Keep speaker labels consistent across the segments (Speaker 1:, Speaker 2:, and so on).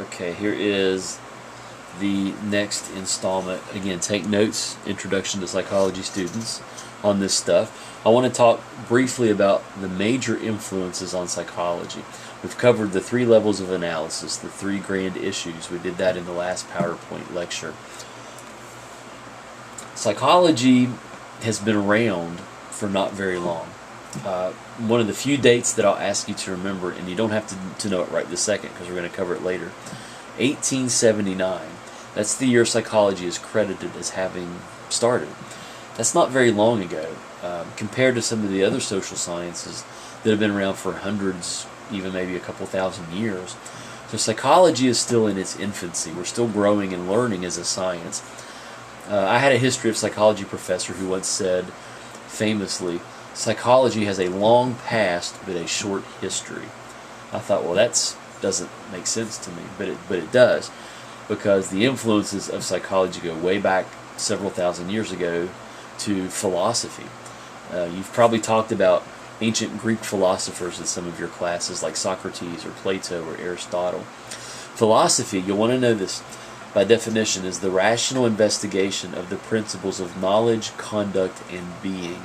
Speaker 1: Okay, here is the next installment. Again, take notes, Introduction to Psychology students, on this stuff. I want to talk briefly about the major influences on psychology. We've covered the 3 levels of analysis, the 3 grand issues. We did that in the last PowerPoint lecture. Psychology has been around for not very long. One of the few dates that I'll ask you to remember, and you don't have to know it right this second because we're going to cover it later, 1879. That's the year psychology is credited as having started. That's not very long ago compared to some of the other social sciences that have been around for hundreds, even maybe a couple thousand years. So psychology is still in its infancy. We're still growing and learning as a science. I had a history of psychology professor who once said, famously, psychology has a long past but a short history. I thought, well, that doesn't make sense to me, but it does, because the influences of psychology go way back several thousand years ago to philosophy. You've probably talked about ancient Greek philosophers in some of your classes, like Socrates or Plato or Aristotle. Philosophy, you'll want to know this, by definition, is the rational investigation of the principles of knowledge, conduct, and being.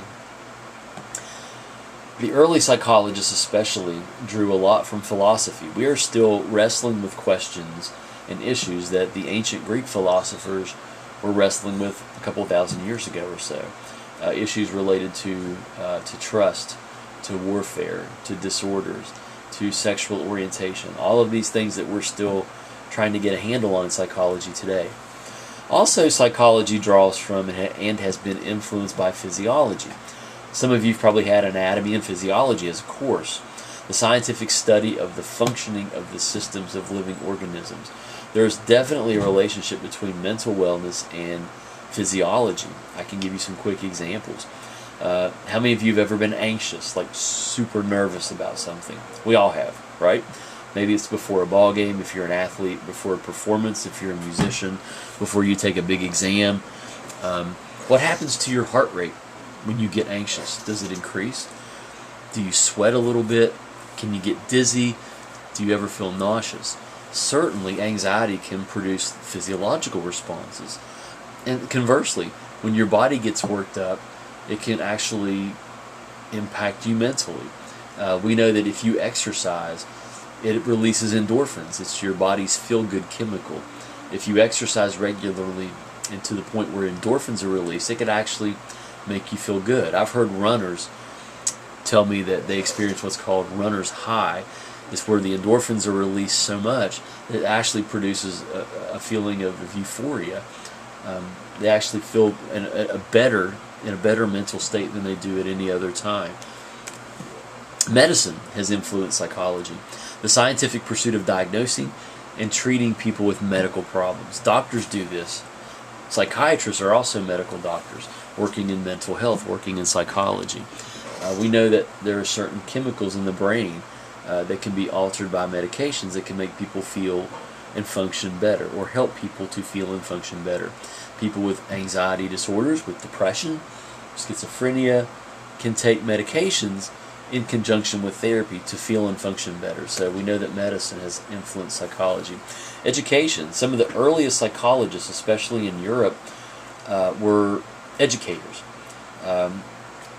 Speaker 1: The early psychologists especially drew a lot from philosophy. We are still wrestling with questions and issues that the ancient Greek philosophers were wrestling with a couple thousand years ago or so. Issues related to trust, to warfare, to disorders, to sexual orientation. All of these things that we're still trying to get a handle on in psychology today. Also, psychology draws from and has been influenced by physiology. Some of you have probably had anatomy and physiology as a course, the scientific study of the functioning of the systems of living organisms. There is definitely a relationship between mental wellness and physiology. I can give you some quick examples. How many of you have ever been anxious, like super nervous about something? We all have, right? Maybe it's before a ball game if you're an athlete, before a performance if you're a musician, before you take a big exam. What happens to your heart rate when you get anxious? Does it increase? Do you sweat a little bit? Can you get dizzy? Do you ever feel nauseous? Certainly, anxiety can produce physiological responses. And conversely, when your body gets worked up, it can actually impact you mentally. We know that if you exercise, it releases endorphins. It's your body's feel-good chemical. If you exercise regularly and to the point where endorphins are released, it could actually make you feel good. I've heard runners tell me that they experience what's called runner's high. It's where the endorphins are released so much that it actually produces a feeling of euphoria. They actually feel in a better mental state than they do at any other time. Medicine has influenced psychology. The scientific pursuit of diagnosing and treating people with medical problems. Doctors do this. Psychiatrists are also medical doctors, working in mental health, working in psychology. We know that there are certain chemicals in the brain that can be altered by medications that can make people feel and function better, or help people to feel and function better. People with anxiety disorders, with depression, schizophrenia, can take medications in conjunction with therapy to feel and function better. So we know that medicine has influenced psychology. Education. Some of the earliest psychologists, especially in Europe, were educators.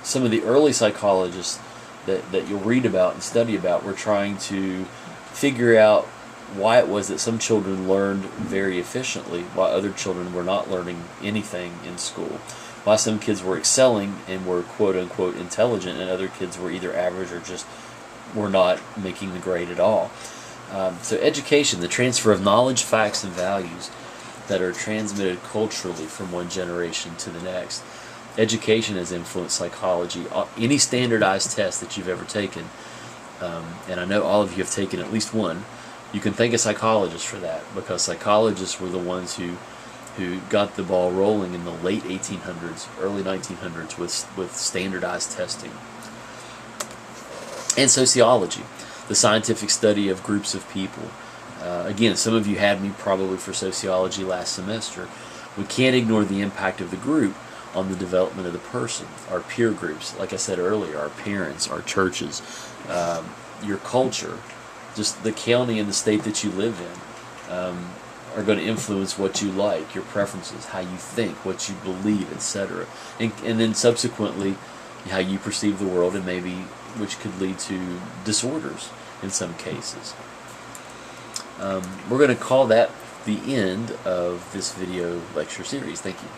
Speaker 1: Some of the early psychologists that you'll read about and study about were trying to figure out why it was that some children learned very efficiently while other children were not learning anything in school. Why some kids were excelling and were quote-unquote intelligent and other kids were either average or just were not making the grade at all. So education, the transfer of knowledge, facts, and values that are transmitted culturally from one generation to the next. Education has influenced psychology. Any standardized test that you've ever taken, and I know all of you have taken at least one, you can thank a psychologist for that, because psychologists were the ones who got the ball rolling in the late 1800s, early 1900s with standardized testing. And sociology, the scientific study of groups of people. Again, some of you had me probably for sociology last semester. We can't ignore the impact of the group on the development of the person. Our peer groups, like I said earlier, our parents, our churches, your culture, just the county and the state that you live in. are going to influence what you like, your preferences, how you think, what you believe, etc. And then subsequently, how you perceive the world, and maybe which could lead to disorders in some cases. We're going to call that the end of this video lecture series. Thank you.